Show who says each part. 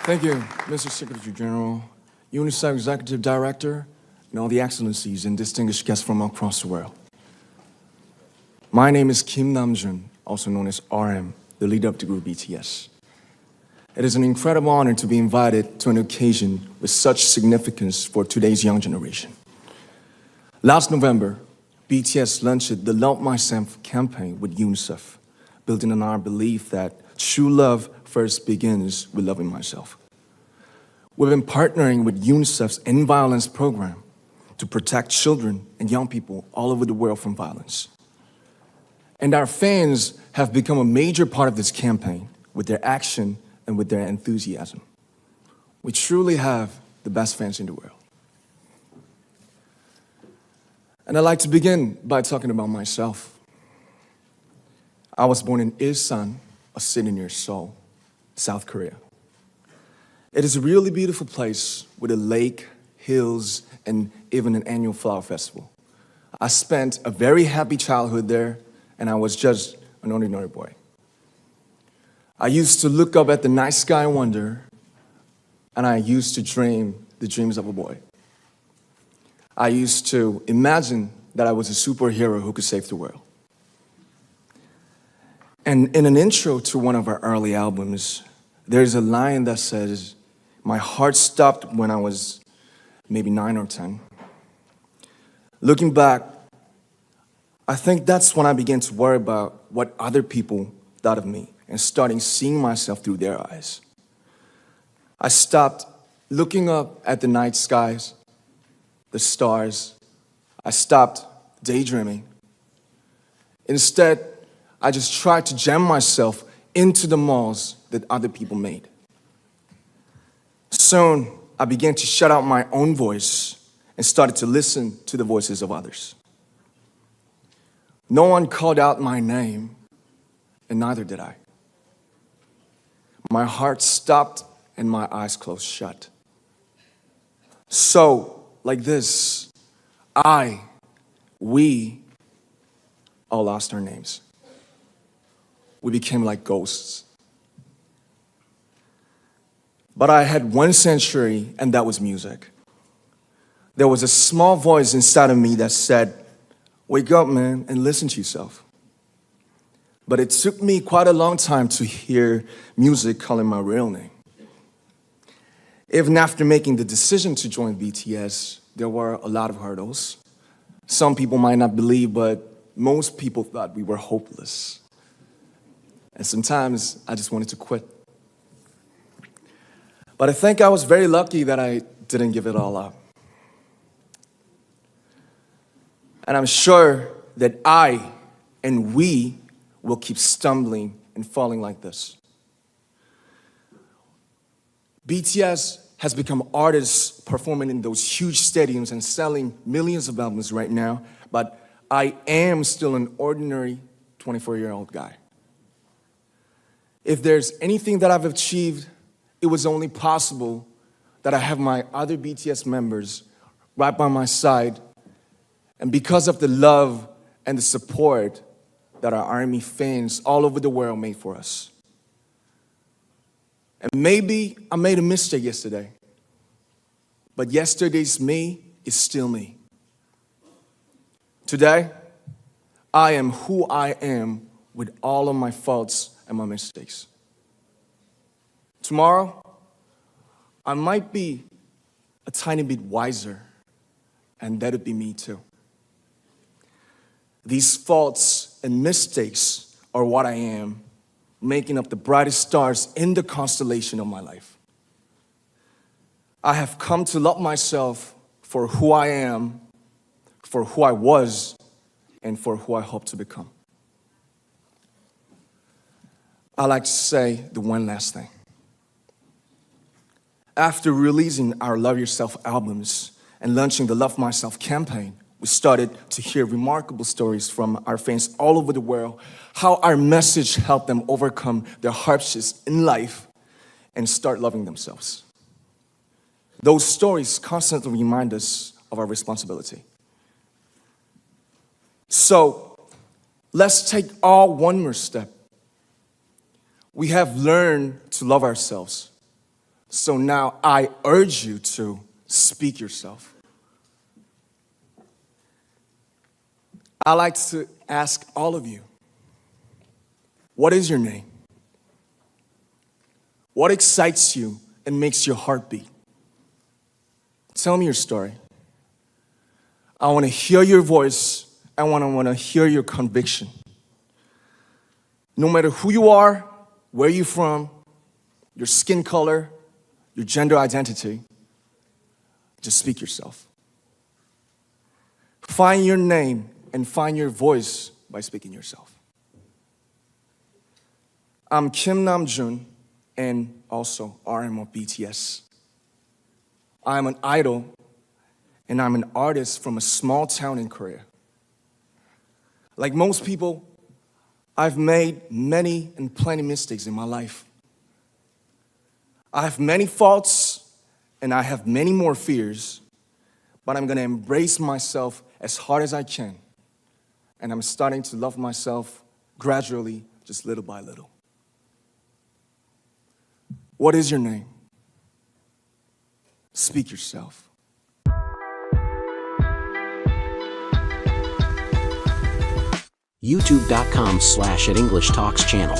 Speaker 1: Thank you, Mr. Secretary General, UNICEF Executive Director, and all the excellencies and distinguished guests from across the world. My name is Kim Namjoon, also known as RM, the leader of the group BTS. It is an incredible honor to be invited to an occasion with such significance for today's young generation. Last November, BTS launched the Love Myself campaign with UNICEF, building on our belief that true love first begins with loving myself. We've been partnering with UNICEF's End Violence program to protect children and young people all over the world from violence. And our fans have become a major part of this campaign with their action and with their enthusiasm. We truly have the best fans in the world. And I'd like to begin by talking about myself. I was born in Ilsan, a city near Seoul, South Korea. It is a really beautiful place with a lake, hills, and even an annual flower festival. I spent a very happy childhood there, and I was just an ordinary boy. I used to look up at the night sky and wonder, and I used to dream the dreams of a boy. I used to imagine that I was a superhero who could save the world. And in an intro to one of our early albums, there's a line that says, "My heart stopped when I was maybe 9 or 10. Looking back, I think that's when I began to worry about what other people thought of me and starting seeing myself through their eyes. I stopped looking up at the night skies, the stars. I stopped daydreaming. Instead, I just tried to jam myself into the malls that other people made. Soon, I began to shut out my own voice and started to listen to the voices of others. No one called out my name, and neither did I. My heart stopped and my eyes closed shut. So, like this, we all lost our names. We became like ghosts. But I had one sanctuary, and that was music. There was a small voice inside of me that said, "Wake up, man, and listen to yourself." But it took me quite a long time to hear music calling my real name. Even after making the decision to join BTS, there were a lot of hurdles. Some people might not believe, but most people thought we were hopeless. And sometimes I just wanted to quit. But I think I was very lucky that I didn't give it all up. And I'm sure that I and we will keep stumbling and falling like this. BTS has become artists performing in those huge stadiums and selling millions of albums right now, but I am still an ordinary 24-year-old guy. If there's anything that I've achieved, it was only possible that I have my other BTS members right by my side, and because of the love and the support that our ARMY fans all over the world made for us. And maybe I made a mistake yesterday, but yesterday's me is still me. Today, I am who I am with all of my faults and my mistakes. Tomorrow, I might be a tiny bit wiser, and that would be me too. These faults and mistakes are what I am, making up the brightest stars in the constellation of my life. I have come to love myself for who I am, for who I was, and for who I hope to become. I'd like to say the one last thing. After releasing our Love Yourself albums and launching the Love Myself campaign, we started to hear remarkable stories from our fans all over the world, how our message helped them overcome their hardships in life and start loving themselves. Those stories constantly remind us of our responsibility. So, let's take all one more step. We have learned to love ourselves. So now I urge you to speak yourself. I like to ask all of you, what is your name? What excites you and makes your heart beat? Tell me your story. I want to hear your voice. I want to hear your conviction. No matter who you are, where you're from, your skin color, your gender identity, just speak yourself. Find your name and find your voice by speaking yourself. I'm Kim Namjoon and also RM of BTS. I'm an idol and I'm an artist from a small town in Korea. Like most people, I've made many and plenty mistakes in my life. I have many faults and I have many more fears, but I'm gonna embrace myself as hard as I can. And I'm starting to love myself gradually, just little by little. What is your name? Speak yourself.
Speaker 2: youtube.com/@EnglishTalks channel.